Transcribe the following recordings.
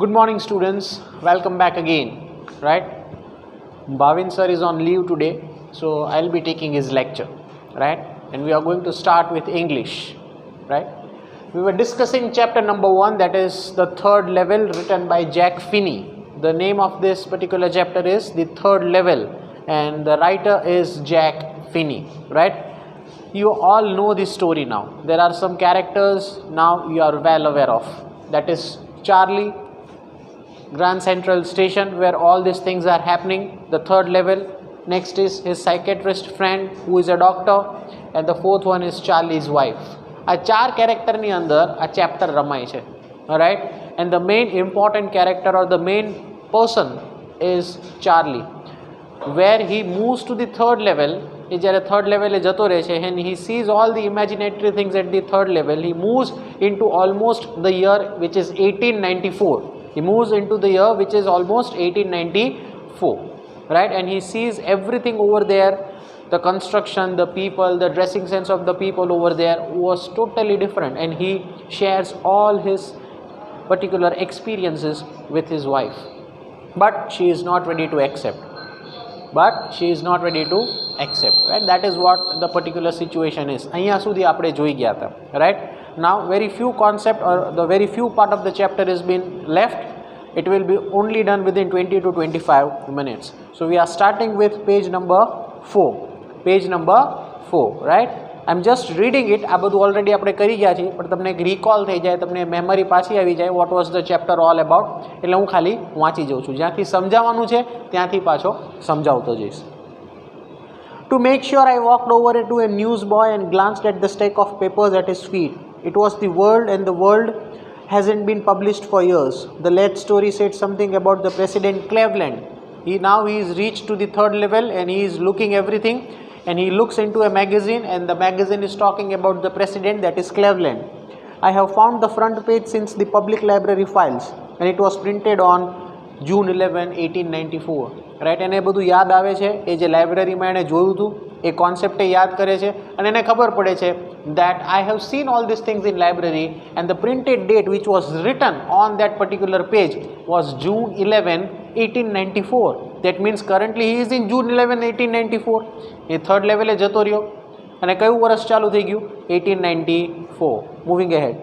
Good morning, students. Welcome back again. Right? Bhavin sir is on leave today, so I'll be taking his lecture. Right? And we are going to start with English. Right? We were discussing chapter number 1, that is the third level, written by Jack Finney. The name of this particular chapter is The Third Level, and the writer is Jack Finney. Right? You all know this story now. There are some characters now you are well aware of. That is Charlie, Grand Central Station, where all these things are happening, the third level. Next is his psychiatrist friend who is a doctor, and the fourth one is Charlie's wife. આ ચાર કેરેક્ટરની અંદર આ chapter રમાય છે. Alright, and the main important character or the main person is Charlie, where he moves to the third level. એ જ્યારે third લેવલે જતો રહે છે and he sees all the imaginary things at the third level. He moves into almost the year which is 1894. He moves into the year which is almost 1894, right? And he sees everything over there, the construction, the people, the dressing sense of the people over there was totally different, and he shares all his particular experiences with his wife. But she is not ready to accept. Right? That is what the particular situation is. અહીંયા સુધી આપણે જોઈ ગયા હતા, right? Now very few concept or the very few part of the chapter has been left. It will be only done within 20 to 25 minutes. So we are starting with page number 4, right? I'm just reading it. આ બધું already આપણે કરી ગયા છીએ, પણ તમને એક recall થઈ જાય, તમને memory પાછી આવી જાય, what was the chapter all about. એટલે હું ખાલી વાંચી જાઉં છું. જ્યાંથી સમજાવવાનું છે ત્યાંથી પાછો સમજાવતો જઈશ. To make sure, I walked over to a newsboy and glanced at the stack of papers at his feet. It was the World, and the World hasn't been published for years. The lead story said something about the President Cleveland. He is reached to the third level and he is looking everything, and he looks into a magazine, and the magazine is talking about the president, that is Cleveland. I have found the front page since the public library files, and it was printed on June 11, 1894. Right, એને બધું યાદ આવે છે, એ જે લાઇબ્રેરીમાં એણે જોયું હતું એ કોન્સેપ્ટે યાદ કરે છે, અને એને ખબર પડે છે that I have seen all these things in library, and the printed date which was written on that particular page was June 11, 1894. That means currently he is in June 11, 1894. A third લેવલે જતો રહ્યો, અને કયું વર્ષ ચાલુ થઈ ગયું? 1894. Moving ahead.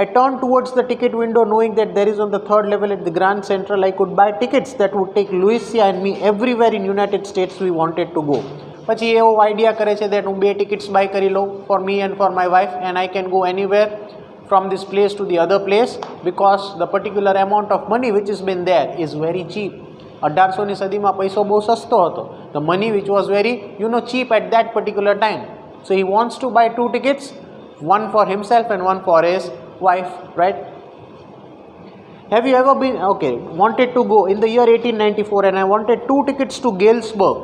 I turned towards the ticket window, knowing that there is on the third level at the Grand Central I could buy tickets that would take Louisa and me everywhere in United States we wanted to go. પછી એવો idea કરે છે that હું 2 tickets buy કરી લઉં for me and for my wife, and I can go anywhere from this place to the other place because the particular amount of money which has been there is very cheap. 1800ની સદીમાં પૈસો બહુ સસ્તો હતો. The money which was very cheap at that particular time. So he wants to buy 2 tickets, one for himself and one for his wife, right? Have you ever been wanted to go in the year 1894, and I wanted 2 tickets to Galesburg.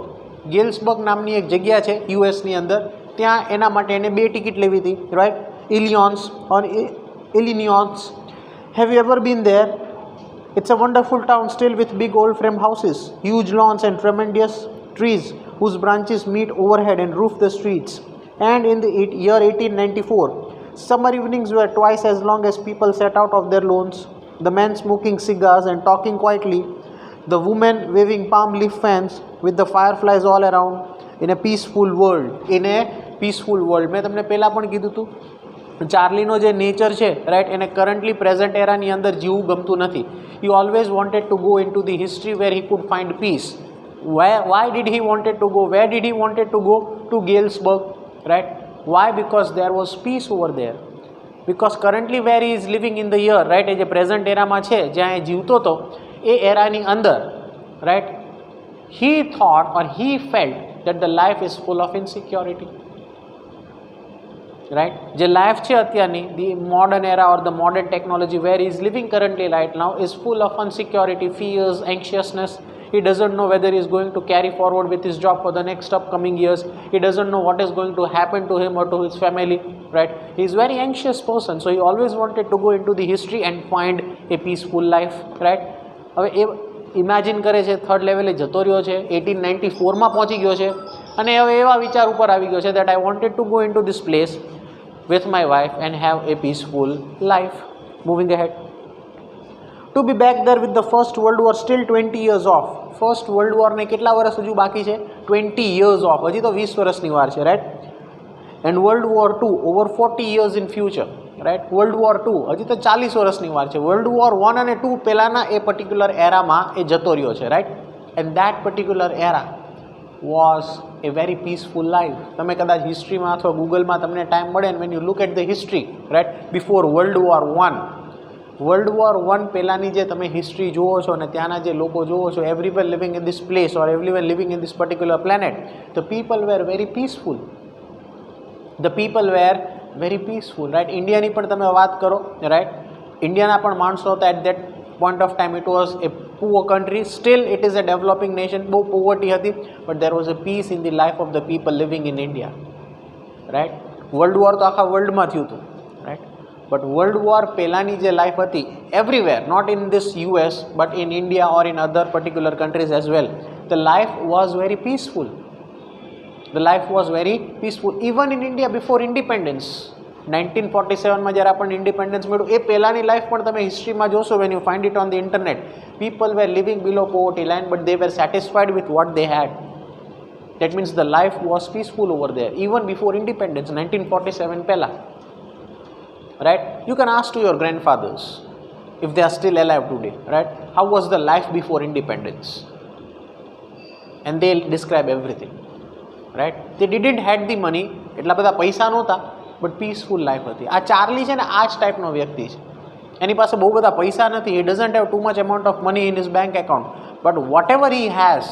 Galesburg નામની એક જગ્યા છે US ની અંદર, ત્યાં એના માટે એને 2 ટિકિટ લેવી હતી, right? Illinois. Have you ever been there? It's a wonderful town still, with big old frame houses, huge lawns and tremendous trees whose branches meet overhead and roof the streets. And in the year 1894, summer evenings were twice as long as people sat out of their lawns, the men smoking cigars and talking quietly, the women waving palm leaf fans with the fireflies all around, in a peaceful world. મેં તમને પહેલાં પણ કીધું હતું, ચાર્લીનો જે nature છે, right, એને currently present એરાની અંદર જીવવું ગમતું નથી. He always wanted to go into the history where he could find peace. Why did he wanted to go? Where did he wanted to go? To Galesburg, right? Why? Because there was peace over there. Because currently where he is living in the year, right, એ જે present એરામાં છે, જ્યાં એ જીવતો હતો, એ એરાની અંદર, right, he thought or he felt that the life is full of insecurity. Right? જે life છે અત્યારની, the modern era or the modern technology where he is living currently right now is full of insecurity, fears, anxiousness. He doesn't know whether he is going to carry forward with his job for the next upcoming years. He doesn't know what is going to happen to him or to his family, right? He is a very anxious person, so he always wanted to go into the history and find a peaceful life, right? હવે એ imagine કરે છે, third લેવલે જતો રહ્યો છે, 1894માં પહોંચી ગયો છે, અને હવે એવા વિચાર ઉપર આવી ગયો છે that I wanted to go into this place with my wife and have a peaceful life. Moving ahead. To be back there with the first world war still 20 years of. First world વોરને કેટલા વર્ષ હજુ બાકી છે? 20 years of. હજી તો 20 વર્ષની વાર છે, right. And world war 2 over 40 years in future, right. World war 2 હજી તો 40 વર્ષની વાર છે. વર્લ્ડ વોર 1 અને 2 પહેલાંના એ પર્ટિક્યુલર એરામાં એ જતો રહ્યો છે, right. And that particular era was a very peaceful life. તમે કદાચ હિસ્ટ્રીમાં અથવા ગૂગલમાં તમને ટાઈમ મળે ને when you look at the history, right, before world war 1, world war 1 પહેલાંની જે તમે હિસ્ટ્રી જુઓ છો અને ત્યાંના જે લોકો જુઓ છો, everywhere living in this place or everywhere living in this particular planet, the people were very peaceful. The people were very peaceful, right. ઇન્ડિયાની પણ તમે વાત કરો, રાઈટ. ઇન્ડિયાના પણ માણસો હતા at that point of time. It was a poor country. Still it is a developing nation. બહુ પોવર્ટી હતી, but there was a peace in the life of the people living in India, right. World war તો આખા વર્લ્ડમાં થયું હતું, right. But world war પહેલાંની જે life હતી, everywhere, not in this US but in India or in other particular countries as well, the life was very peaceful. The life was very peaceful even in India before independence. 1947માં જ્યારે આપણને independence મળ્યું એ પહેલાંની life પણ તમે હિસ્ટ્રીમાં જોશો. When you find it on the internet, people were living below poverty line but they were satisfied with what they had. That means the life was peaceful over there even before independence, 1947 પહેલાં, right. You can ask to your grandfathers if they are still alive today, right, how was the life before independence, and they'll describe everything, right. They didn't had the money, એટલા બધા પૈસા નહોતા, but peaceful life હતી. આ Charlie છે ને આ જ ટાઈપનો વ્યક્તિ છે. એની પાસે બહુ બધા પૈસા નથી. he doesn't have too much amount of money in his bank account, but whatever he has,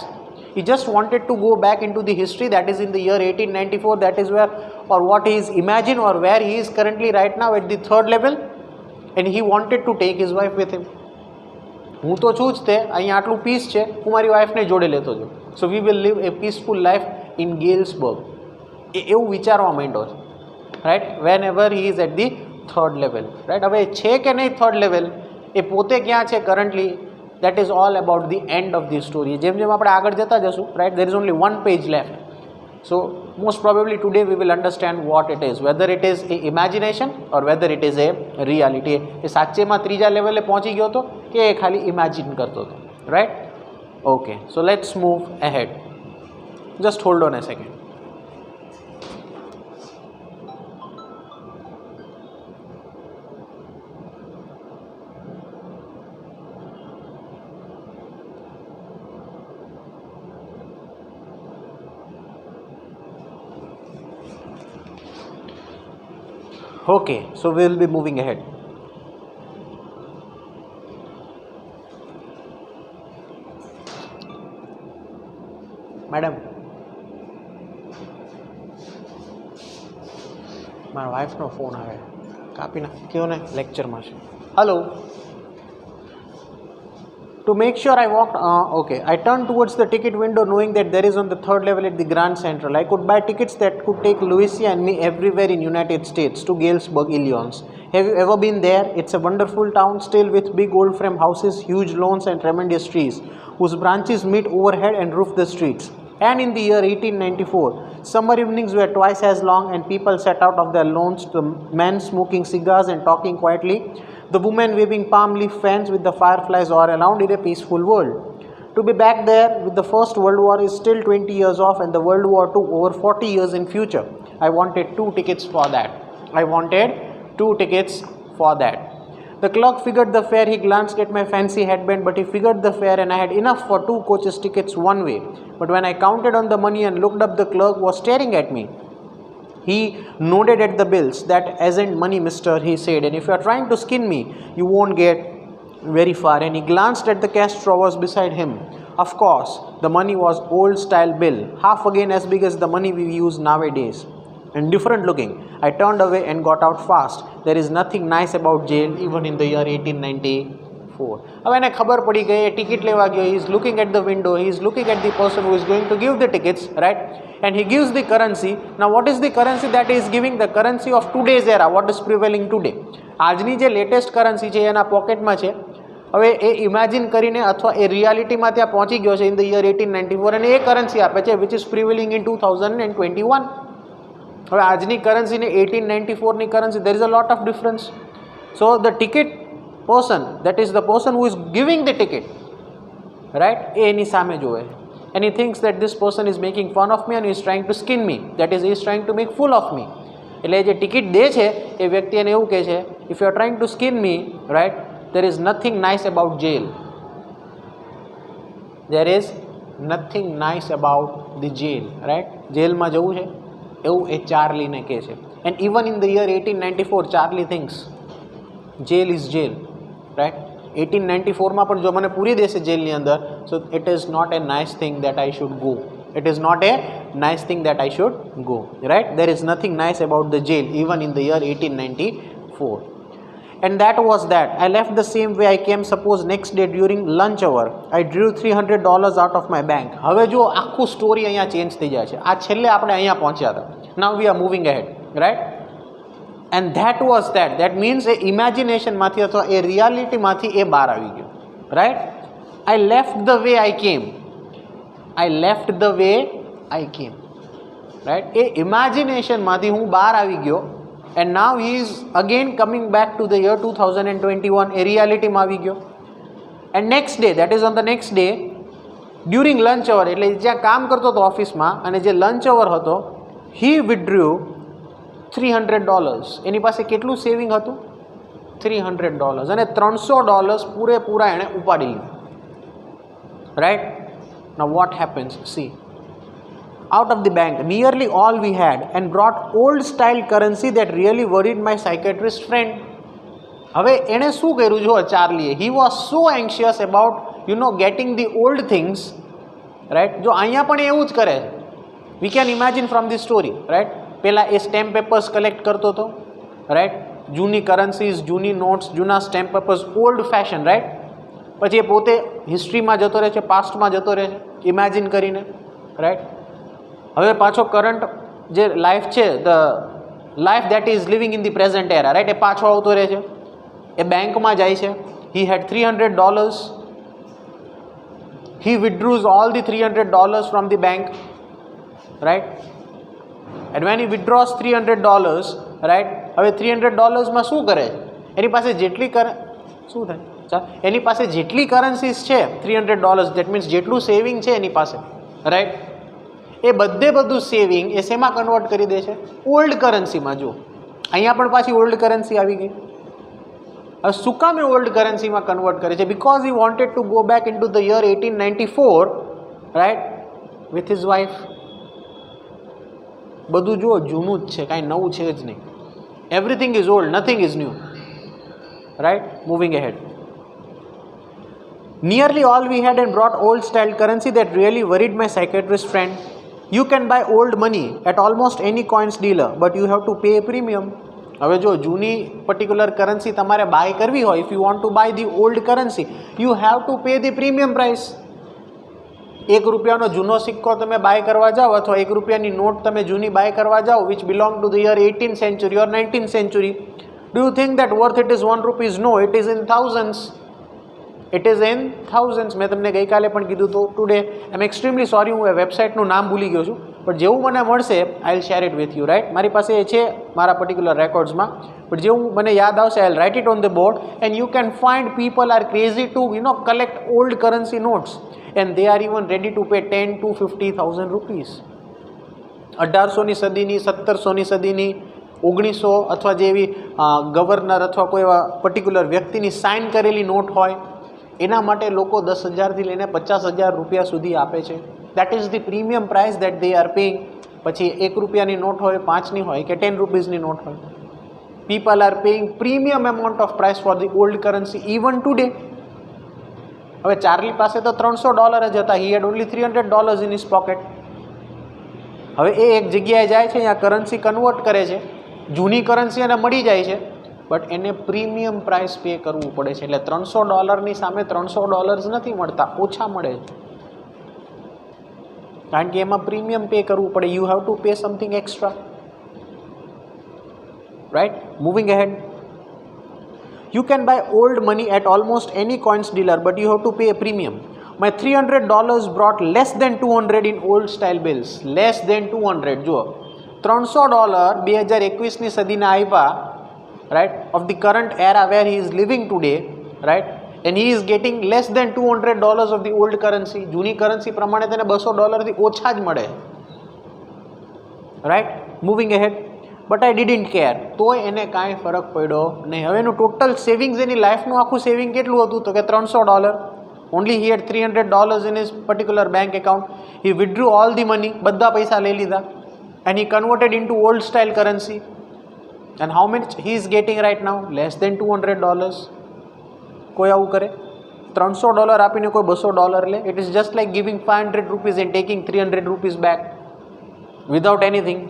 he just wanted to go back into the history, that is in the year 1894, that is where or what he is imagine or where he is currently right now at the 3rd level, and he wanted to take his wife with him. હું તો છું જ તે, અહીંયા આટલું piece છે, હું મારી વાઈફને જોડે લેતો છું. So we will leave a peaceful life in Galesburg. એવું વિચારવા માંડ્યો છે, right. Whenever he is at the 3rd level, right. હવે છે કે નહીં 3rd લેવલ, એ પોતે ક્યાં છે currently, that is all about the end of the story. જેમ જેમ આપણે આગળ જતા જશું, right, there is only one page left. So most probably today we will understand what it is, whether it is a imagination or whether it is a reality. એ સાચેમાં ત્રીજા લેવલે પહોંચી ગયો હતો કે એ ખાલી ઇમેજિન કરતો હતો, right. Okay, so let's move ahead. Just hold on a second. Okay, so we will be moving ahead. Madam, મારા વાઈફનો ફોન આવે, કાપી નાખ્યો ને, લેક્ચરમાં છે. Hello. To make sure I walked, okay, I turned towards the ticket window knowing that there is on the 3rd level at the Grand Central. I could buy tickets that could take Louisa and me everywhere in United States to Galesburg, Illinois. Have you ever been there? It's a wonderful town still with big old frame houses, huge lawns and tremendous trees whose branches meet overhead and roof the streets. And in the year 1894, summer evenings were twice as long and people sat out of their lawns, the men smoking cigars and talking quietly, the women waving palm leaf fans with the fireflies all around in a peaceful world. To be back there with the First World War is still 20 years off and the World War II over 40 years in future. I wanted 2 tickets for that. I wanted 2 tickets for that. The clerk figured the fare. He glanced at my fancy headband, but he figured the fare and I had enough for 2 coaches tickets one way. But when I counted on the money and looked up, the clerk was staring at me. He nodded at the bills. That isn't money, mister, he said, and if you are trying to skin me, you won't get very far. And he glanced at the cash drawers beside him. Of course, the money was old style bill, half again as big as the money we use nowadays, and different looking. I turned away and got out fast. There is nothing nice about jail, even in the year 1894. હવે એને ખબર પડી ગઈ, ticket લેવા ગયો. he is looking at the window, he is looking at the person who is going to give the tickets, right, and he gives the currency. Now what is the currency that he is giving? The currency of today's era, what is prevailing today. આજની જે latest currency છે એના પોકેટમાં છે. હવે એ imagine કરીને અથવા એ રિયાલિટીમાં ત્યાં પહોંચી ગયો છે ઇન ધ યર 1894 અને એ કરન્સી આપે છે વિચ ઇઝ પ્રિવેલિંગ ઇન 2021. હવે આજની કરન્સીને 1894ની currency, there is a lot of difference. So the ticket person, that is the person who is giving the ticket, right, એ એની સામે જોવે and he thinks that this person is making fun of me and he is trying to skin me, that is he is trying to make fool of me. એટલે જે ticket દે છે એ વ્યક્તિ એને એવું કહે છે, if you are trying to skin me, right, there is nothing nice about jail, there is nothing nice about the jail, right, જેલમાં જવું છે એવું એ ચાર્લીને કહે છે. and even in the year 1894 Charlie thinks jail is jail, right, 1894 માં પણ જો મને પૂરી દેશે જેલની અંદર, so it is not a nice thing that I should go, it is not a nice thing that I should go, right, there is nothing nice about the jail even in the year 1894. And that was that. I left the same way I came. Suppose next day during lunch hour I drew $300 out of my bank. હવે જો આખું story અહીંયા change થઈ જાય છે. આ છેલ્લે આપણે અહીંયા પહોંચ્યા હતા. Now we are moving ahead, right? And that was that. That means એ ઇમેજિનેશનમાંથી અથવા એ રિયાલિટીમાંથી એ બહાર આવી ગયો, right? I left the way I came. I left the way I came, right? એ ઇમેજિનેશનમાંથી હું બહાર આવી ગયો. And now he is again coming back to the year 2021, a reality માં આવી ગયો. And next day, that is on the next day, during lunch hour, એટલે જ્યાં કામ કરતો હતો ઓફિસમાં અને જે લંચ અવર હતો, he withdrew $300. એની પાસે કેટલું સેવિંગ હતું? $300. અને $300 પૂરેપૂરા એણે ઉપાડી લીધા. Right? Now what happens? See. Out of the bank, nearly all we had, and brought old style currency that really worried my psychiatrist friend. હવે એણે શું કર્યું જો ચાર્લીએ? He was so anxious about, getting the old things, right? જો અહીંયા પણ એવું જ કરે. We can imagine from the story, right? પહેલાં એ સ્ટેમ્પ પેપર્સ કલેક્ટ કરતો હતો, right? જૂની કરન્સીઝ, જૂની નોટ્સ, જૂના stamp papers, old fashion, right? પછી એ પોતે હિસ્ટ્રીમાં જતો રહે છે, પાસ્ટમાં જતો રહે છે, ઇમેજિન કરીને, રાઈટ? હવે પાછો કરંટ જે લાઈફ છે, the life that is living in the present era, right, એ પાછો આવતો રહે છે. એ બેંકમાં જાય છે. He had $300. He withdraws all the $300 from the bank, right? And when he withdraws $300, right, હવે $300માં શું કરે છે? એની પાસે જેટલી શું થાય? એની પાસે જેટલી કરન્સીસ છે $300, દેટ મીન્સ જેટલું સેવિંગ છે એની પાસે, રાઈટ, એ બધું સેવિંગ એ શેમાં કન્વર્ટ કરી દે છે? ઓલ્ડ કરન્સીમાં. જો અહીંયા પણ પાછી ઓલ્ડ કરન્સી આવી ગઈ. હવે શું કામ એ ઓલ્ડ કરન્સીમાં કન્વર્ટ કરે છે? Because he wanted to go back in to the year 1894, right, with his wife. બધું જુઓ જૂનું જ છે, કાંઈ નવું છે જ નહીં. Everything is old, nothing is new, right? Moving ahead. Nearly all we had and brought old style currency that really worried my psychiatrist friend. You can buy old money at almost any coins dealer, but you have to pay a premium. હવે જો જૂની particular currency તમારે buy કરવી હોય, if you want to buy the old currency, you have to pay the premium price. ₹1 જૂનો સિક્કો તમે by કરવા જાઓ અથવા ₹1ની નોટ તમે જૂની બાય કરવા જાઓ, which belong to the year 18th century or 19th century, do you think that worth it is ₹1? No, it is in thousands. It is in thousands. મેં તમને ગઈકાલે પણ કીધું હતું. Today I am extremely sorry, હું એ વેબસાઇટનું નામ ભૂલી ગયો છું, પણ જેવું મને મળશે I will share it with you, right? મારી પાસે એ છે મારા પર્ટિક્યુલર રેકોર્ડ્સમાં, પણ જેવું મને યાદ આવશે I will write it on the board. And you can find people are crazy to collect old currency notes, and they are even ready to pay 10,000 to 50,000 rupees. 1800ની સદીની, 1700ની સદીની, 1900 અથવા જેવી ગવર્નર અથવા કોઈ એવા પર્ટિક્યુલર વ્યક્તિની સાઇન કરેલી નોટ હોય, એના માટે લોકો 10,000થી લઈને 50,000 રૂપિયા સુધી આપે છે. That is the premium price that they are paying. પછી ₹1ની નોટ હોય, 5ની હોય કે 10 રૂપીઝની નોટ હોય. People are paying premium amount of price for the old currency even today. હવે ચાર્લી પાસે તો $300 જ હતા. હી હેડ ઓનલી $300 ઇન હિઝ પોકેટ. હવે એ એક જગ્યાએ જાય છે, અહીંયા કરન્સી કન્વર્ટ કરે છે, જૂની કરન્સી એને મળી જાય છે, બટ એને પ્રીમિયમ પ્રાઇસ પે કરવું પડે છે. એટલે $300ની સામે $300 નથી મળતા, ઓછા મળે છે, કારણ કે એમાં પ્રીમિયમ પે કરવું પડે. You have to pay something extra, right? Moving ahead. You can buy old money at almost any coins dealer, but you have to pay a premium. My $300 brought less than 200 in old style bills. Less than 200. જુઓ, $300 2021ની સદીના આવ્યા, right, of the current era where he is living today, right, and he is getting less than $200 of the old currency. જૂની currency પ્રમાણે તેને $200 ઓછા જ મળે, right. Moving ahead. But I didn't care, તોય એને કાંઈ ફરક પડ્યો નહીં. હવે એનું ટોટલ સેવિંગ્સ, એની લાઈફનું આખું સેવિંગ કેટલું હતું? તો કે $300. Only he had $300 in his particular bank account. He withdrew all the money, બધા પૈસા લઈ લીધા, and he converted into old style currency. And how much he is getting right now? Less than $200. કોઈ આવું કરે? $300 આપીને કોઈ $200 લે? It is just like giving ₹500 and taking ₹300 back without anything,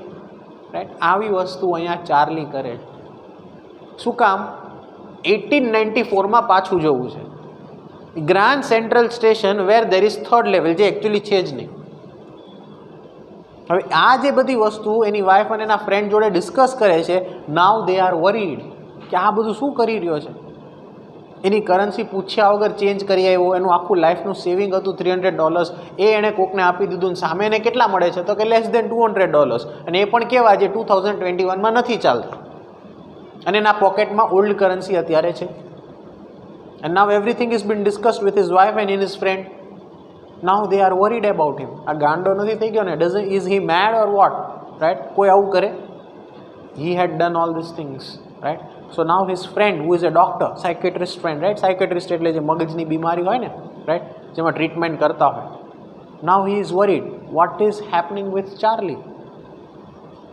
right. આવી વસ્તુ અહીંયા ચાર્લી કરે. શું કામ? 1894માં પાછું જવું છે. Grand central station where there is third level, જે એકચ્યુઅલી છે જ નહીં. હવે આ જે બધી વસ્તુ એની વાઈફ અને એના ફ્રેન્ડ જોડે ડિસ્કસ કરે છે, નાવ દે આર વરીડ કે આ બધું શું કરી રહ્યો છે. એની કરન્સી પૂછ્યા વગર ચેન્જ કરી આવ્યો, એનું આખું લાઈફનું સેવિંગ હતું $300, એ એણે કોકને આપી દીધું. સામે એને કેટલા મળે છે? તો કે લેસ દેન $200, અને એ પણ કેવા જે 2021માં નથી ચાલતા, અને એના પોકેટમાં ઓલ્ડ કરન્સી અત્યારે છે. And now everything has been discussed with his wife and in his friend. Now they are worried about him. આ ગાંડો નથી થઈ ગયો ને? Is he mad or what? Right? કોઈ આવું કરે? He had done all these things, right? So now his friend, who is a doctor, psychiatrist friend, right? Psychiatrist એટલે જે મગજની બીમારી હોય ને, right? જેમાં ટ્રીટમેન્ટ કરતા હોય. Now he is worried. What is happening with Charlie?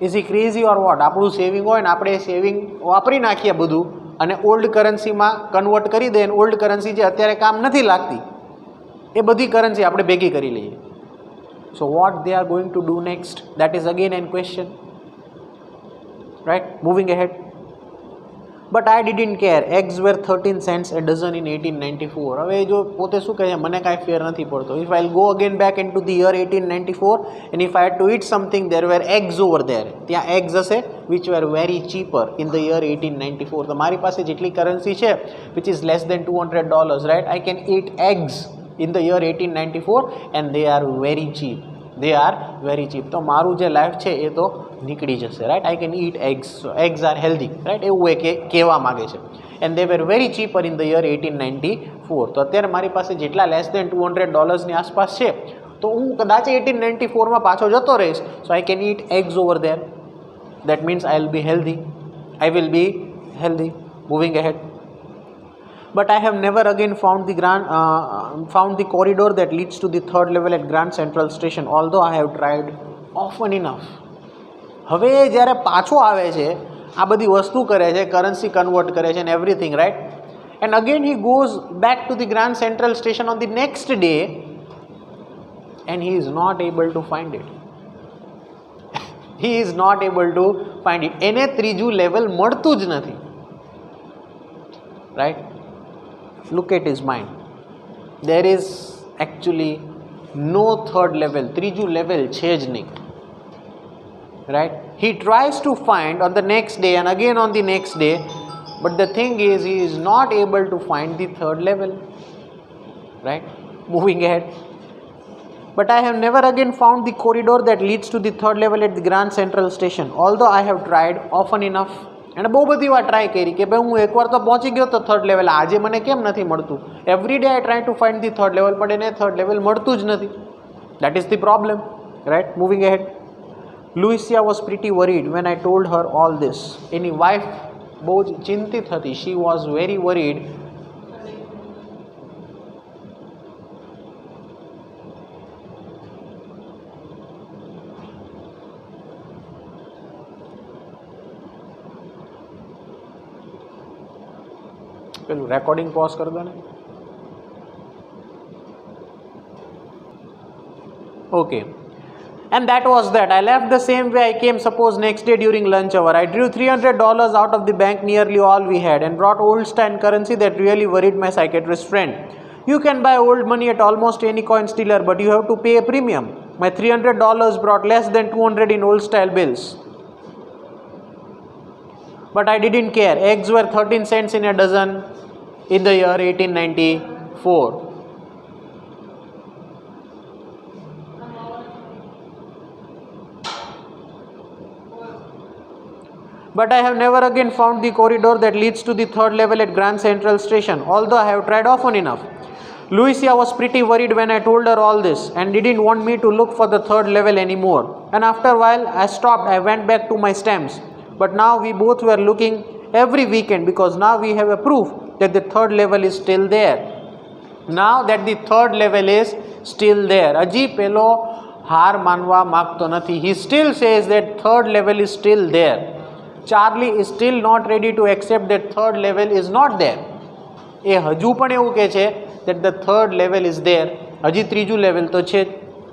Is he crazy or what? આપણું સેવિંગ હોય ને, આપણે સેવિંગ વાપરી નાખીએ બધું, અને ઓલ્ડ કરન્સીમાં કન્વર્ટ કરી દે. ઓલ્ડ કરન્સી જે અત્યારે કામ નથી લાગતી, એ બધી કરન્સી આપણે ભેગી કરી લઈએ. So what they are going to do next? That is again an question, right. Moving ahead. But I didn't care. Eggs were 13 cents a dozen in 1894. હવે જો પોતે શું કહે છે, મને કાંઈ ફેર નથી પડતો. If I go again back in to the year 1894 and if I had to eat something, there were eggs over there. ત્યાં eggs હશે which were very cheaper in the year 1894. તો મારી પાસે જેટલી કરન્સી છે which is less than $200, right? I can eat eggs in the year 1894 and they are very cheap. They are very cheap. તો મારું જે લાઈફ છે એ તો નીકળી જશે, right. I can eat eggs. So eggs are healthy, right, એવું એ કહેવા માગે છે. And they were very cheaper in the year 1894. તો અત્યારે મારી પાસે જેટલા લેસ દેન $200ની આસપાસ છે, તો હું કદાચ 1894માં પાછો જતો રહીશ. So I can eat eggs over there. That means I will be healthy. I will be healthy. Moving ahead. But I have never again found the corridor that leads to the third level at Grand Central Station, although I have tried often enough. હવે જ્યારે પાછો આવે છે, આ બધી વસ્તુ કરે છે, કરન્સી કન્વર્ટ કરે છે, and everything, right? And again he goes back to the Grand Central Station on the next day, and he is not able to find it. He is not able to find it. એને ત્રીજું level મળતું જ નથી, right? Look at his mind. There is actually no third level. ત્રીજું level છે જ નહીં, right? He tries to find on the next day and again on the next day, but the thing is he is not able to find the third level, right? Moving ahead. But I have never again found the corridor that leads to the third level at the Grand Central Station, although I have tried often enough. એણે બહુ બધી વાર try કરી કે ભાઈ હું એકવાર તો પહોંચી ગયો તો થર્ડ લેવલ, આજે મને કેમ નથી મળતું? Every day I try to find the third level, પણ એને થર્ડ લેવલ મળતું જ નથી. That is the problem, right. Moving ahead. Lucia was pretty worried when I told her all this. Any wife બહુ જ ચિંતિત હતી. She was very worried. પેલું રેકોર્ડિંગ પોઝ કરી દો ને. Okay. And that was that. I left the same way I came, suppose next day during lunch hour. I drew $300 out of the bank, nearly all we had, and brought old style currency that really worried my psychiatrist friend. You can buy old money at almost any coin stealer, but you have to pay a premium. My $300 brought less than 200 in old style bills. But I didn't care. Eggs were 13 cents in a dozen in the year 1894. But I have never again found the corridor that leads to the third level at Grand Central Station, although I have tried often enough. Lucia was pretty worried when I told her all this and didn't want me to look for the third level anymore. And after a while I stopped. I went back to my stamps. But now we both were looking every weekend because now we have a proof that the third level is still there. Now that the third level is still there. Aji pelo har manwa magto nathi. He still says that third level is still there. Charlie is still not ready to accept that third level is not there. એ હજુ પણ એવું કહે છે that the third level is there. હજી ત્રીજું level તો છે.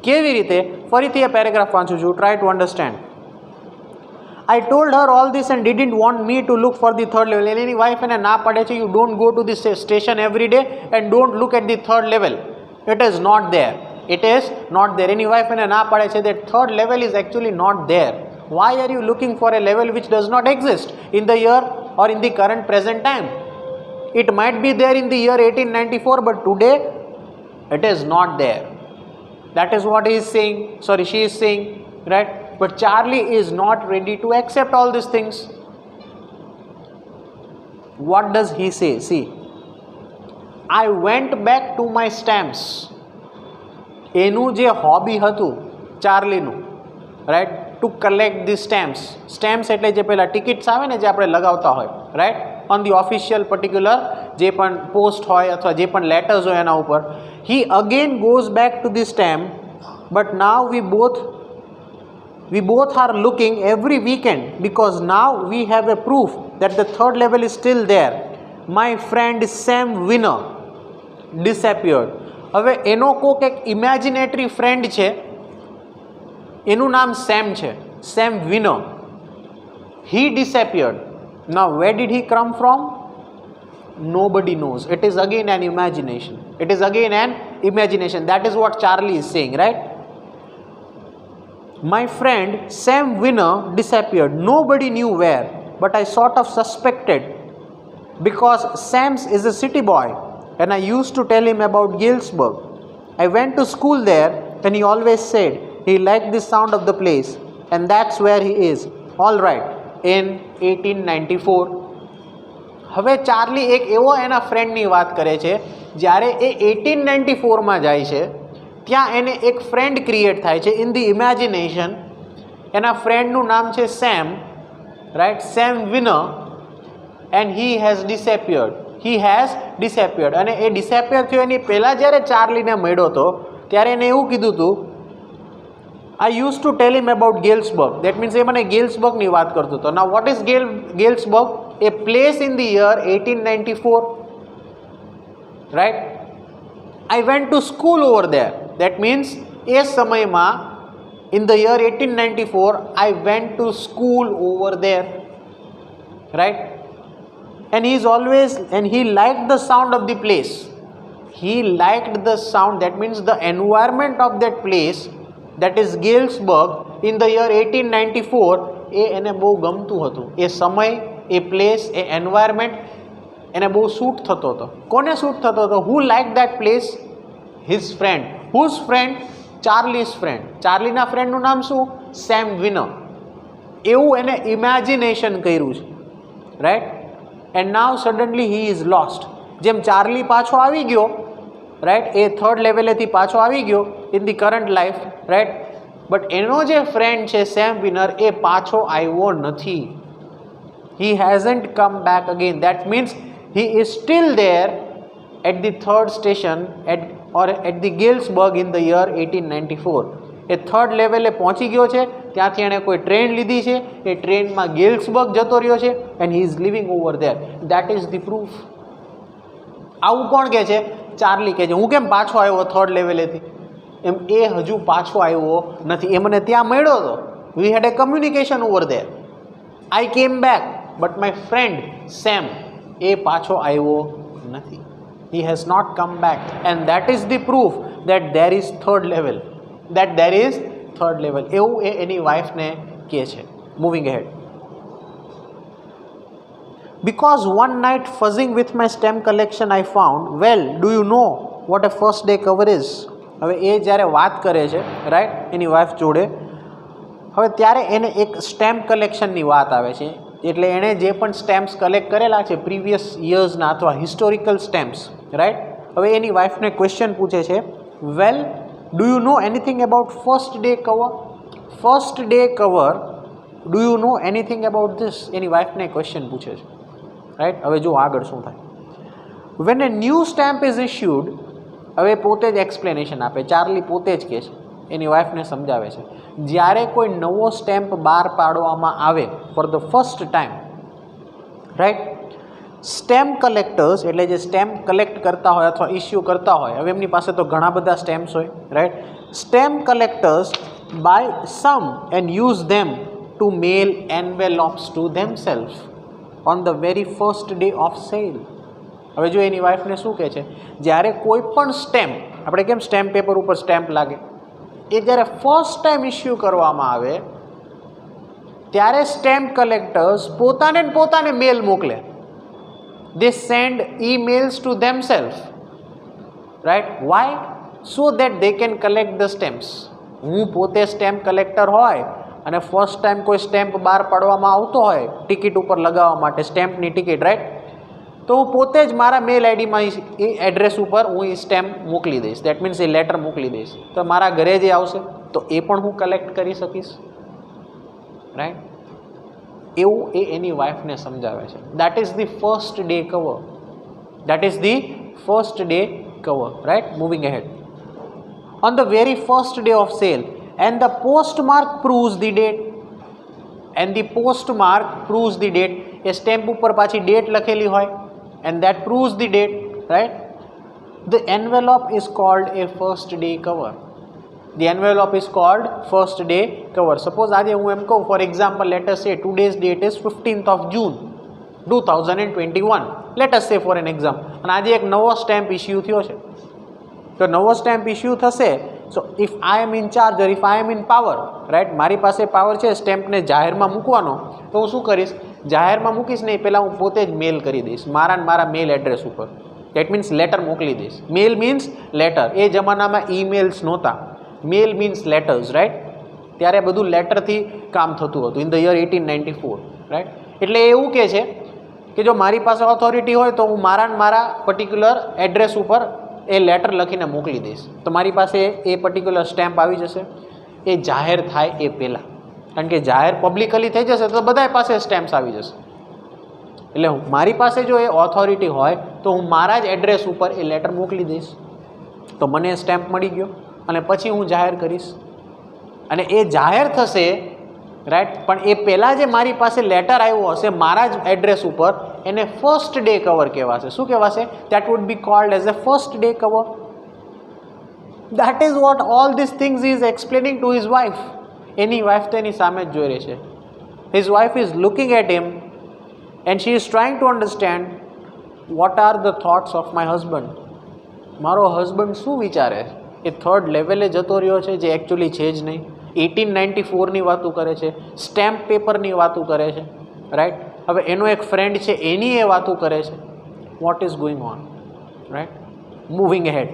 કેવી રીતે? ફરીથી એ પેરેગ્રાફ વાંચું છું. Try to understand. I told her all this and didn't want me to look for the third level. Any wife એને ના પાડે છે, you don't go to the station every day and don't look at the third level. It is not there. It is not there. Any wife એને ના પાડે છે that third level is actually not there. Why are you looking for a level which does not exist in the year or in the current present time? It might be there in the year 1894, but today it is not there. That is what he is saying. Sorry, she is saying, right? But Charlie is not ready to accept all these things. What does he say? See, I went back to my stamps. એનું જે hobby હતું ચાર્લીનું, right, to collect the stamps. Stamps એટલે જે પેલા tickets આવે ને જે આપણે લગાવતા હોય, right, on the official particular જે પણ પોસ્ટ હોય અથવા જે પણ લેટર્સ હોય એના ઉપર. He again goes back to the stamp, but now we both are looking every weekend because now we have a proof that the third level is still there. My friend Sam Winner disappeared. હવે એનો કોક એક ઇમેજિનેટરી friend છે, એનું નામ Sam છે, Sam Weiner. He disappeared. Now where did he come from? Nobody knows. It is again an imagination. It is again an imagination. That is what Charlie is saying, right? My friend Sam Winner disappeared. Nobody knew where, but I sort of suspected because Sam's is a city boy and I used to tell him about Galesburg. I went to school there and he always said he liked the sound of the place and that's where he is. All right, in 1894. હવે Charlie એક એવો એના ફ્રેન્ડની વાત કરે છે જ્યારે એ 1894માં જાય છે, ત્યાં એને એક ફ્રેન્ડ ક્રિએટ થાય છે ઇન ધી ઇમેજિનેશન. એના ફ્રેન્ડનું નામ છે Sam, right, Sam Weiner, and he has disappeared. અને એ ડિસેપિયર થયો એની પહેલાં જ્યારે ચાર્લીને મળ્યો હતો ત્યારે એને એવું કીધું હતું, I used to tell him about Galesburg. That means એ મને ગેલ્સબર્ગની વાત કરતો હતો. Now what is Galesburg? A place in the year 1894, right? I went to school over there. That means એ સમયમાં in the year 1894 I went to school over there, right? And he liked the sound of the place. He liked the sound. That means the environment of that place, that is Galesburg, in the year 1894 એ એને બહુ ગમતું હતું. એ સમય, એ place, એ environment એને બહુ suit થતો હતો. કોને સૂટ થતો હતો? Who like that place? His friend. Whose friend? Charlie's friend. ચાર્લીના ફ્રેન્ડનું નામ શું? Sam Weiner. એવું એને ઇમેજિનેશન કર્યું છે, right? And now suddenly he is lost. જેમ ચાર્લી પાછો આવી ગયો, રાઈટ, એ થર્ડ લેવલેથી પાછો આવી ગયો in the current life, right, but એનો જે ફ્રેન્ડ છે સેમ વિનર એ પાછો આવ્યો નથી. He hasn't come back again. That means he is still there at the third station at the Galesburg in the year 1894. A third લેવલે પહોંચી ગયો છે, ત્યાંથી એણે કોઈ ટ્રેન લીધી છે, એ ટ્રેનમાં ગેલ્સબર્ગ જતો રહ્યો છે and he is living over there. That is the proof. આવું કોણ કહે છે? ચાર્લી કહે છે. હું કેમ પાછો આવ્યો થર્ડ લેવલેથી? એમ એ હજુ પાછો આવ્યો નથી. એ મને ત્યાં મળ્યો હતો. We had a communication over there. I came back, but my friend Sam એ પાછો આવ્યો નથી. He has not come back, and that is the proof that there is third level. એવું એ એની વાઈફને કહે છે. Moving ahead. Because one night fuzzing with my stamp collection I found, well, do you know what a first day cover is? હવે એ જ્યારે વાત કરે છે, right, એની wife જોડે, હવે ત્યારે એને એક સ્ટેમ્પ કલેક્શનની વાત આવે છે. એટલે એણે જે પણ સ્ટેમ્પ્સ કલેક્ટ કરેલા છે પ્રીવિયસ યર્સના અથવા હિસ્ટોરિકલ સ્ટેમ્પ્સ, રાઈટ. હવે એની વાઈફને ક્વેશ્ચન પૂછે છે, well do you know anything about first day cover? First day cover, do you know anything about this? એની વાઈફને ક્વેશ્ચન પૂછે છે, રાઈટ. હવે જો આગળ શું થાય. When a new stamp is issued, હવે પોતે જ એક્સપ્લેનેશન આપે, ચાર્લી પોતે જ કહે છે, એની વાઈફને સમજાવે છે, જ્યારે કોઈ નવો સ્ટેમ્પ બહાર પાડવામાં આવે for the first time, right, stamp collectors એટલે જે સ્ટેમ્પ કલેક્ટ કરતા હોય અથવા ઇસ્યુ કરતા હોય, હવે એમની પાસે તો ઘણા બધા સ્ટેમ્પ્સ હોય, right. Stamp collectors buy some and use them to mail envelopes to themself on the very first day of sale. હવે જો એની વાઈફને શું કહે છે, જ્યારે કોઈ પણ સ્ટેમ્પ, આપણે કેમ સ્ટેમ્પ પેપર ઉપર સ્ટેમ્પ લાગે, એ જ્યારે ફર્સ્ટ ટાઈમ ઇસ્યુ કરવામાં આવે ત્યારે સ્ટેમ્પ કલેક્ટર્સ પોતાને મેલ મોકલે. They send emails to themself, right. Why? So that they can collect the stamps. હું પોતે સ્ટેમ્પ કલેક્ટર હોય અને ફર્સ્ટ ટાઈમ કોઈ સ્ટેમ્પ બહાર પાડવામાં આવતો હોય ટિકિટ ઉપર લગાવવા માટે, સ્ટેમ્પની ટિકિટ, રાઈટ, તો હું પોતે જ મારા મેલ આઈડીમાં એ એડ્રેસ ઉપર હું એ સ્ટેમ્પ મોકલી દઈશ. દેટ મીન્સ એ લેટર મોકલી દઈશ, તો મારા ઘરે જે આવશે તો એ પણ હું કલેક્ટ કરી શકીશ, રાઈટ. એવું એ એની વાઈફને સમજાવે છે. That is the first day cover. That is the first day cover, right. Moving ahead. On the very first day of sale and the postmark proves the date. And the postmark proves the date. એ stamp ઉપર પાછી date લખેલી હોય, and that proves the date, right. The envelope is called a first day cover. The envelope is called first day cover. Suppose આજે હું એમ કહું, for example, let us say today's date is 15th of June 2021, let us say for an example, અને આજે એક નવો stamp issue થયો છે, તો નવો સ્ટેમ્પ ઇસ્યુ થશે, so if I am in charge or if I am in power, right, મારી પાસે પાવર છે સ્ટેમ્પને જાહેરમાં મૂકવાનો, તો હું શું કરીશ, જાહેરમાં મૂકીશ નહીં, પહેલાં હું પોતે જ મેલ કરી દઈશ મારા મેલ એડ્રેસ ઉપર. દેટ મીન્સ લેટર મોકલી દઈશ. મેલ મીન્સ લેટર. એ જમાનામાં ઈમેલ્સ નહોતા, મેલ મીન્સ લેટર્સ, રાઈટ. ત્યારે બધું લેટરથી કામ થતું હતું ઇન ધ યર 1894, રાઈટ. એટલે એવું કહે છે કે જો મારી પાસે ઓથોરિટી હોય તો હું મારા પર્ટિક્યુલર એડ્રેસ ઉપર એ લેટર લખીને મોકલી દઈશ, તો મારી પાસે એ પર્ટિક્યુલર સ્ટેમ્પ આવી જશે એ જાહેર થાય એ પહેલાં. કારણ કે જાહેર પબ્લિકલી થઈ જશે તો બધા પાસે સ્ટેમ્પ્સ આવી જશે. એટલે મારી પાસે જો એ ઓથોરિટી હોય તો હું મારા જ એડ્રેસ ઉપર એ લેટર મોકલી દઈશ, તો મને સ્ટેમ્પ મળી ગયો અને પછી હું જાહેર કરીશ અને એ જાહેર થશે, રાઈટ. પણ એ પહેલાં જે મારી પાસે લેટર આવ્યો હશે મારા જ એડ્રેસ ઉપર, એને ફર્સ્ટ ડે કવર કહેવાશે. શું કહેવાશે? That would be called as a first day cover. That is what all this things is explaining to his wife. એની વાઇફ તો એની સામે જ જોઈ રહી છે. His wife is looking at him and she is trying to understand what are the thoughts of my husband. મારો husband શું વિચારે? એ થર્ડ લેવલે જતો રહ્યો છે જે એકચ્યુઅલી છે જ નહીં. 1894ની વાતો કરે છે, સ્ટેમ્પ પેપરની વાતો કરે છે, રાઈટ. હવે એનો એક ફ્રેન્ડ છે એની એ વાતો કરે છે. What is going on, right. Moving ahead.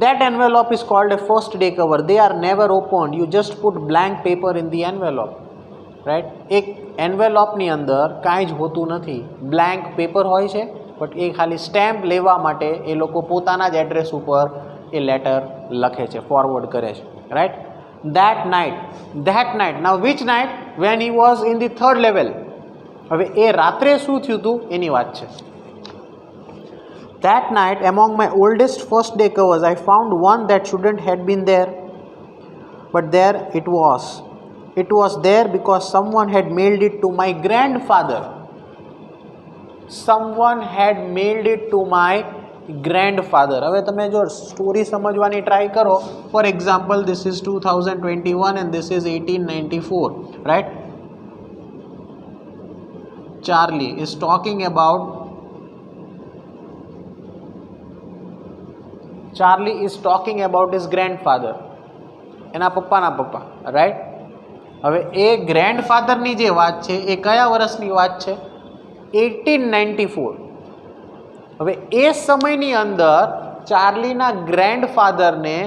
That envelope is called a first day cover. They are never opened. You just put blank paper in the envelope, right? એક એન્વેલોપની અંદર કાંઈ જ હોતું નથી, બ્લેન્ક પેપર હોય છે, બટ એ ખાલી stamp લેવા માટે એ લોકો પોતાના જ એડ્રેસ ઉપર એ લેટર લખે છે, ફોરવર્ડ કરે છે, right. That night, now which night? When he was in the third level. હવે એ રાત્રે શું થયું હતું એની વાત છે. That night, among my oldest first day covers, I found one that shouldn't have been there, but there it was. It was there because someone had mailed it to my grandfather. Someone had mailed it to my grandfather. હવે તમે જો story સમજવાની try કરો, for example this is 2021 and this is 1894, right? Charlie is talking about his grandfather, એના પપ્પાના પપ્પા, right. હવે એ ગ્રેન્ડફાધરની જે વાત છે એ કયા વર્ષની વાત છે? 1894. હવે એ સમયની અંદર ચાર્લીના ગ્રેન્ડફાધરને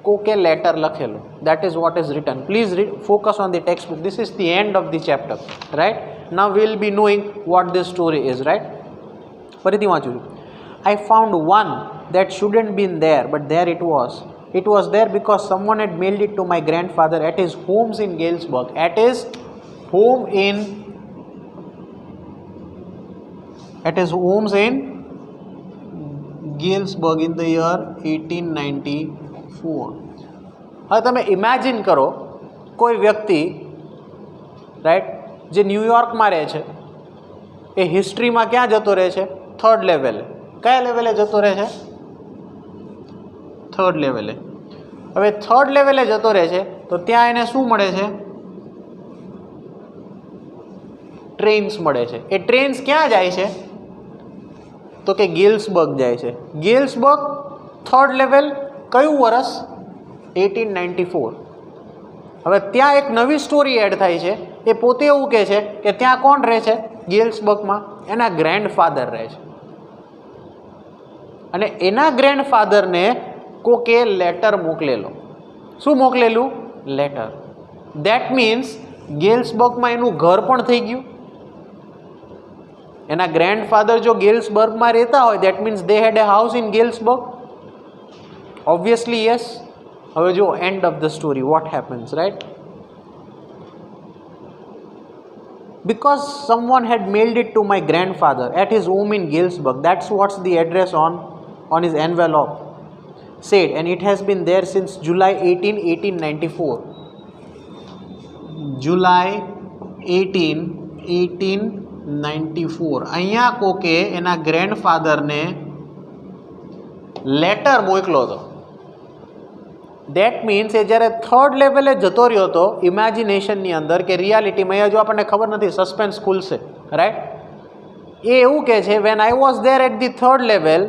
કોકે લેટર લખેલો. That is what is return. Please focus on the text book. This is the end of the chapter, right. Now we will be knowing what this story is, right. ફરીથી વાંચું છું. I found one that shouldn't been there, but there it was. It was there because someone had mailed it to my grandfather at his homes in Galesburg. At his homes in Galesburg in the year 1894. હવે તમે imagine કરો કોઈ વ્યક્તિ, right, જે ન્યુયોર્કમાં રહે છે, એ હિસ્ટ્રીમાં ક્યાં જતો રહે છે? થર્ડ લેવલે. કયા લેવલે જતો રહે છે? થર્ડ લેવલે. હવે થર્ડ લેવલે જતો રહે છે તો ત્યાં એને શું મળે છે? ટ્રેન્સ મળે છે. એ ટ્રેન્સ ક્યાં જાય છે? તો કે ગેલ્સબર્ગ જાય છે. ગેલ્સબર્ગ થર્ડ લેવલ, કયું વર્ષ? 1894. હવે ત્યાં એક નવી સ્ટોરી એડ થાય છે. એ પોતે એવું કહે છે કે ત્યાં કોણ રહે છે ગેલ્સબર્ગમાં? એના ગ્રેન્ડફાધર રહે છે. અને એના ગ્રેન્ડફાધરને કોકે લેટર મોકલેલો. શું મોકલેલું? લેટર. દેટ મીન્સ ગેલ્સબર્ગમાં એનું ઘર પણ થઈ ગયું. એના ગ્રેન્ડફાધર જો ગેલ્સબર્ગમાં રહેતા હોય, that means they had a house in Galesburg. Obviously yes. હવે જો end of the story, what happens, right. Because someone had mailed it to my grandfather at his home in Galesburg. That's what's the address on his envelope said, and it has been there since July 18, 1894. July 18, 1894. અહીંયા કોકે એના ગ્રેન્ડફાધરને letter મોકલો હતો. That means એ જ્યારે third લેવલે જતો રહ્યો હતો ઇમેજિનેશનની અંદર કે રિયાલિટીમાં, એ જો આપણને ખબર નથી, સસ્પેન્સ ખુલશે, રાઈટ. એ એવું કહે છે, when I was there at the third level,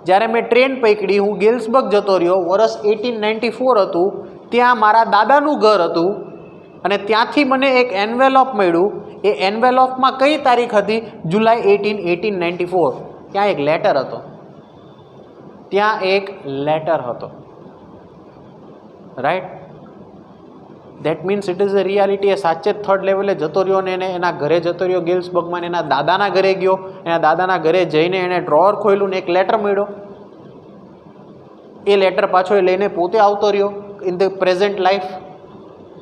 જ્યારે મેં ટ્રેન પકડી, હું ગેલ્સબર્ગ જતો રહ્યો, વર્ષ 1894 હતું, ત્યાં મારા દાદાનું ઘર હતું, અને ત્યાંથી મને એક એન્વેલોપ મળ્યું. એ એન્વેલોપમાં કઈ તારીખ હતી? જુલાઈ 18, 1894. ત્યાં એક લેટર હતો. ત્યાં એક લેટર હતો, right. That means it is a reality. એ સાચે જ થર્ડ લેવલે જતો રહ્યો ને એને એના ઘરે જતો રહ્યો ગેલ્સબર્ગમાં, એના દાદાના ઘરે ગયો. એના દાદાના ઘરે જઈને એણે ડ્રોઅર ખોલ્યું ને એક લેટર મળ્યો. એ લેટર પાછો એ લઈને પોતે આવતો રહ્યો ઇન ધ પ્રેઝન્ટ લાઈફ.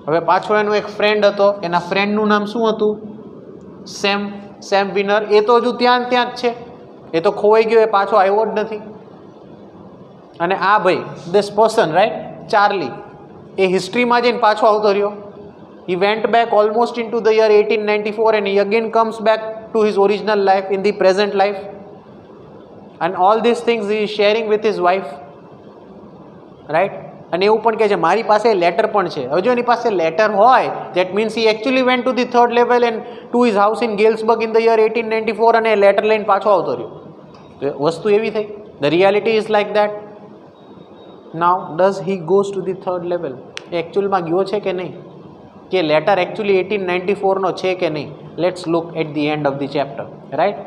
હવે પાછો એનો એક ફ્રેન્ડ હતો. એના ફ્રેન્ડનું નામ શું હતું? Same winner. એ તો હજુ ત્યાં જ છે. એ તો ખોવાઈ ગયો, એ પાછો આવ્યો જ નથી. અને આ ભાઈ, ધીસ પર્સન, રાઈટ, ચાર્લી, એ હિસ્ટ્રીમાં જઈને પાછો આવતો રહ્યો. He went back almost in to the year 1894 and he again comes back to his original life in the present life. And all this things he is sharing with his wife, right. અને એવું પણ કહે છે મારી પાસે letter પણ છે. હવે જો એની પાસે લેટર હોય, that means he actually went to the third level and to his house in Galesburg in the year 1894, અને લેટર લઈને પાછો આવતો રહ્યો. તો વસ્તુ એવી થઈ. The reality is like that. Now does he goes to the third level? એ એકચ્યુઅલમાં ગયો છે કે નહીં? કે લેટર એકચ્યુઅલી 1894 છે કે નહીં? Let's look at the end of the chapter, right.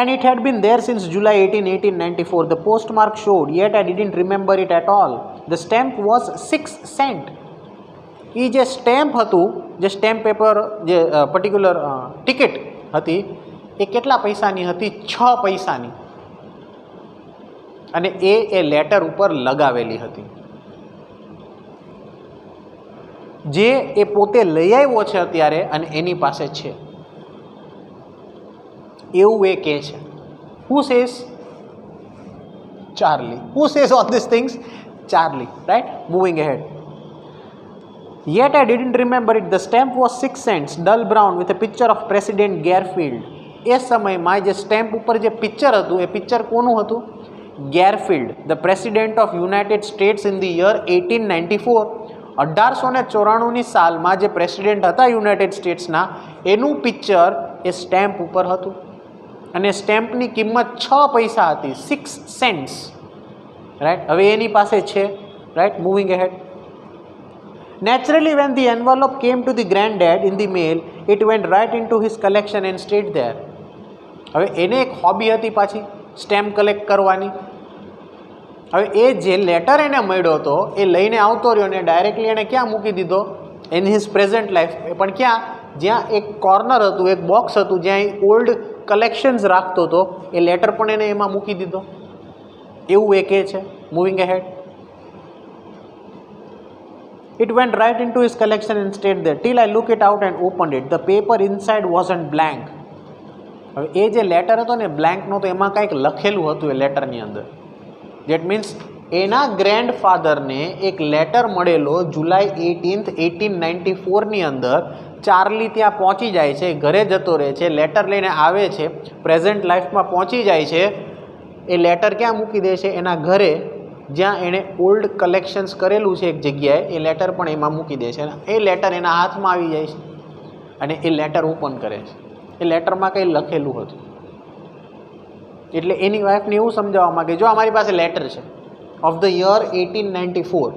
And it had been there since July 18, 1894. The postmark showed, yet I didn't remember it at all. The stamp was 6 cents. એ જે stamp હતું, જે stamp paper, જે particular ticket હતી, એ કેટલા પૈસાની હતી? 6 પૈસાની. અને એ લેટર ઉપર લગાવેલી હતી. જે એ પોતે લઈ આવ્યો છે અત્યારે અને એની પાસે છે, એવું એ કહે છે. Who says? Charlie. Who says all this things? Charlie, right. Moving ahead. Yet I didn't remember it. The stamp was 6 cents, dull brown with a picture of President Garfield. એ સમયમાં જે સ્ટેમ્પ ઉપર જે પિક્ચર હતું, એ picture કોનું હતું? Garfield, the president of United States in the year 1894. 1894ની સાલમાં જે પ્રેસિડેન્ટ હતા યુનાઇટેડ સ્ટેટ્સના, એનું પિક્ચર એ સ્ટેમ્પ ઉપર હતું. અને સ્ટેમ્પની કિંમત 6 પૈસા હતી, 6 સેન્ટ્સ, રાઈટ. હવે એની પાસે છે, right. Moving ahead. Naturally, when the envelope came to the granddad in the mail, it went right into his collection and stayed there. હવે એને એક હોબી હતી પાછી સ્ટેમ્પ કલેક્ટ કરવાની. હવે એ જે લેટર એને મળ્યો હતો એ લઈને આવતો રહ્યો ને ડાયરેક્ટલી એને ક્યાં મૂકી દીધો? In his present life. પણ ક્યાં? જ્યાં એક કોર્નર હતું, એક બોક્સ હતું જ્યાં એ ઓલ્ડ કલેક્શન્સ રાખતો હતો, એ લેટર પણ એને એમાં મૂકી દીધો. એવું એ કહે છે. Moving ahead. It went right into his collection and stayed there till I looked it out and opened it. The paper inside wasn't blank. હવે એ જે લેટર હતો ને બ્લેન્ક નહોતો, એમાં કંઈક લખેલું હતું એ લેટરની અંદર. દેટ મીન્સ એના ગ્રેન્ડફાધરને એક લેટર મળેલો જુલાઈ 18th 1894ની અંદર. ચાર્લી ત્યાં પહોંચી જાય છે, ઘરે જતો રહે છે, લેટર લઈને આવે છે, પ્રેઝન્ટ લાઈફમાં પહોંચી જાય છે. એ લેટર ક્યાં મૂકી દે છે? એના ઘરે, જ્યાં એણે ઓલ્ડ કલેક્શન્સ કરેલું છે એક જગ્યાએ, એ લેટર પણ એમાં મૂકી દે છે. એ લેટર એના હાથમાં આવી જાય છે અને એ લેટર ઓપન કરે છે. એ લેટરમાં કંઈ લખેલું હતું. એટલે એની વાઈફને એવું સમજાવવા માંગે, જો અમારી પાસે લેટર છે ઓફ ધ યર 1894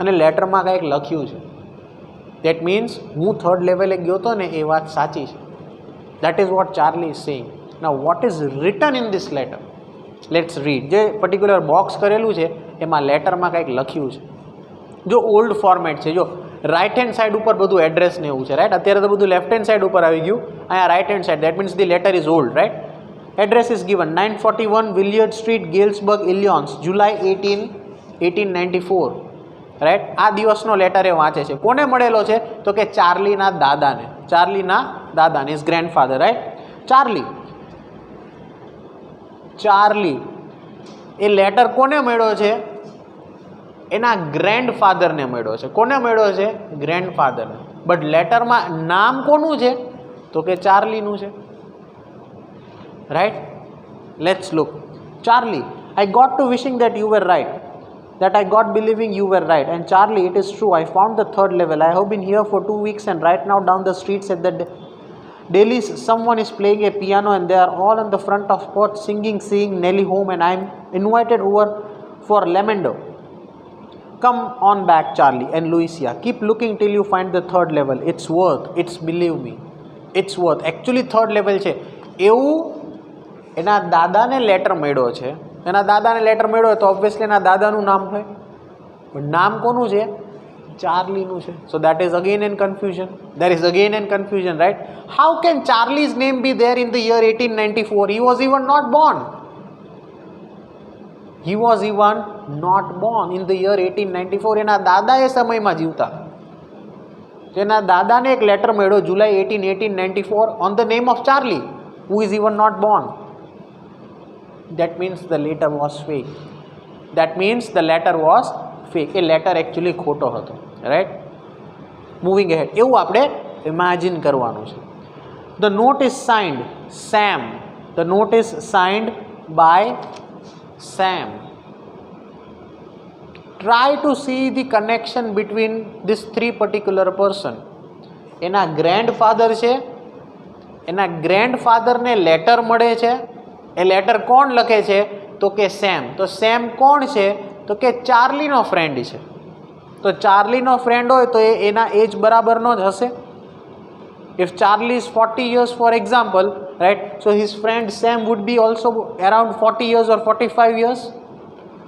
અને લેટરમાં કંઈક લખ્યું છે. દેટ મીન્સ હું થર્ડ લેવલે ગયો હતો ને એ વાત સાચી છે. That is vote Charlie is saying. Now what is return in this letter? Let's read. જે પર્ટિક્યુલર બોક્સ કરેલું છે એમાં લેટરમાં કંઈક લખ્યું છે. જો ઓલ્ડ ફોર્મેટ છે, જો રાઇટ હેન્ડ સાઈડ ઉપર બધું એડ્રેસ ને એવું છે, રાઈટ. અત્યારે તો બધું લેફ્ટ હેન્ડ સાઈડ ઉપર આવી ગયું, અહીંયા right hand side. That means the letter is old, right. Address is given 941 Willard street, Galesburg, Illinois, July 18, 1894, right. આ દિવસનો લેટર એ વાંચે છે. કોને મળેલો છે? તો કે ચાર્લીના દાદાને. ચાર્લીના દાદાને, ઇઝ ગ્રેન્ડફાધર, રાઈટ. ચાર્લી એ લેટર કોને મળ્યો છે? એના ગ્રેન્ડફાધરને મળ્યો છે. કોને મળ્યો છે? ગ્રેન્ડફાધરને. બટ લેટરમાં નામ કોનું છે? તો કે ચાર્લીનું છે, right. Let's look. Charlie, I got to wishing that you were right, that I got believing you were right. And Charlie, it is true, I found the third level. I have been here for 2 weeks and right now down the streets at the Dailies, someone is playing a piano and they are all on the front of porch singing, seeing Nelly home, and I am invited over for Lamendo. Come on back, Charlie and Lucia. Keep looking till you find the third level. It's worth. It's, believe me, it's worth. Actually third level છે. એવું એના દાદાને letter મળ્યો છે. એના દાદાને letter મળ્યો તો ઓબ્વિયસલી એના દાદાનું નામ હોય, પણ નામ કોનું છે? ચાર્લીનું છે. So that is again in confusion. There is again in confusion, right? How can Charlie's name be there in the year 1894? He was even not born. He was even not born in the year 1894. એના દાદા એ સમયમાં જીવતા. એના દાદાને એક letter મળ્યો જુલાઈ 18, 1894 on the name of Charlie, who is even not born. That means the letter was fake. That means the letter was fake. A letter actually ખોટો હતો, રાઈટ. Moving ahead. એવું આપણે ઇમેજિન કરવાનું છે. The note is signed Sam. The note is signed by Sam. Try to see the connection between this three particular person. એના grandfather છે, એના ગ્રેન્ડફાધરને letter મળે છે. એ લેટર કોણ લખે છે? તો કે સેમ. તો સેમ કોણ છે? તો કે ચાર્લીનો ફ્રેન્ડ છે. તો ચાર્લીનો ફ્રેન્ડ હોય તો એ એના એજ બરાબરનો જ હશે. If Charlie is 40 years, for example, right, so his friend Sam would be also around 40 years or 45 years.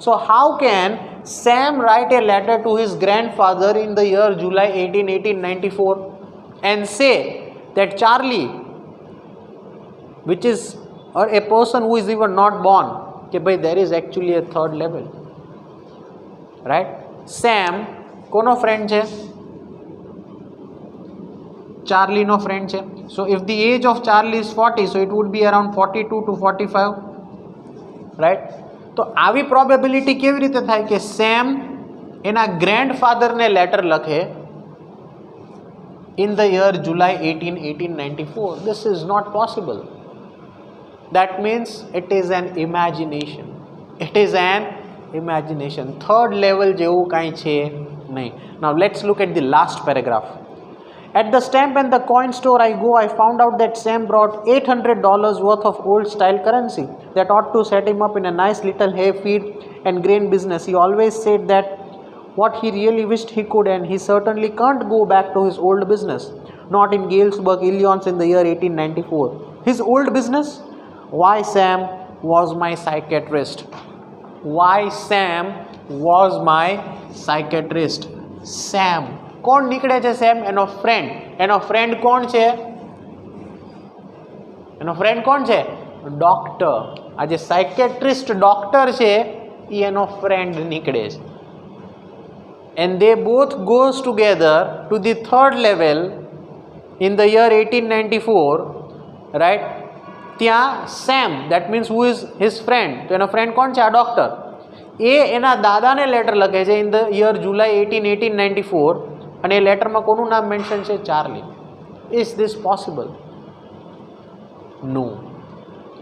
So how can Sam write a letter to his grandfather in the year July 18, 1894 and say that Charlie, which is or a person who is even not born, કે ભાઈ there is actually a third level, right? Sam કોનો friend છે? ચાર્લીનો friend છે. So if the age of Charlie is 40, so it would be around 42 to 45, right? તો આવી probability કેવી રીતે થાય કે સેમ એના ગ્રેન્ડફાધરને લેટર લખે in the year July 18, 1894? This is not possible. That means it is an imagination. It is an imagination. Third level જેવું કાંઈ છે નહીં. Now let's look at the last paragraph. At the stamp and the coin store I go, I found out that Sam brought $800 worth of old style currency that ought to set him up in a nice little hay feed and grain business. He always said that what he really wished he could, and he certainly can't go back to his old business. Not in Galesburg, Illinois in the year 1894. His old business? Why, Sam was my psychiatrist. why Sam was my psychiatrist. Sam કોણ નીકળે છે? Same એનો friend. એનો friend કોણ છે? એનો friend કોણ છે? ડોક્ટર. આ જે સાયકેટ્રિસ્ટ ડોક્ટર છે એ એનો ફ્રેન્ડ નીકળે છે. And they both goes together to the third level in the year 1894, right? ત્યાં same, that means who is his friend, તો એનો ફ્રેન્ડ કોણ છે? આ ડોક્ટર. એ એના દાદાને લેટર લખે છે ઇન ધ યર જુલાઈ 1894 અને એ લેટરમાં કોનું નામ મેન્શન છે? Charlie. Is this possible? No.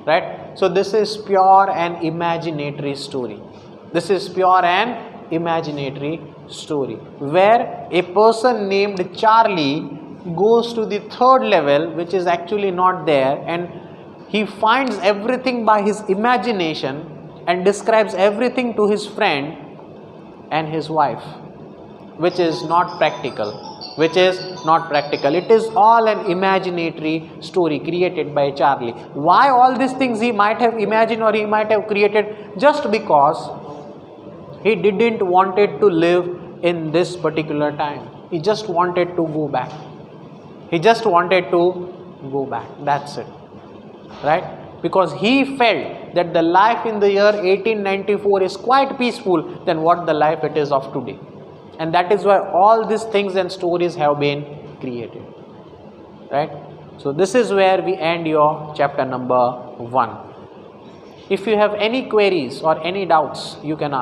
Right? So this is pure and imaginatory story. This is pure and imaginatory story where a person named Charlie goes to the third level, which is actually not there, and he finds everything by his imagination and describes everything to his friend and his wife, which is not practical. Which is not practical. It is all an imaginatory story created by Charlie. Why all these things he might have imagined or he might have created? Just because he didn't wanted to live in this particular time. He just wanted to go back. He just wanted to go back. That's it. Right? Because he felt that the life in the year 1894 is quite peaceful than what the life it is of today. And that is why all these things and stories have been created. Right? So this is where we end your chapter number 1. If you have any queries or any doubts, you can ask.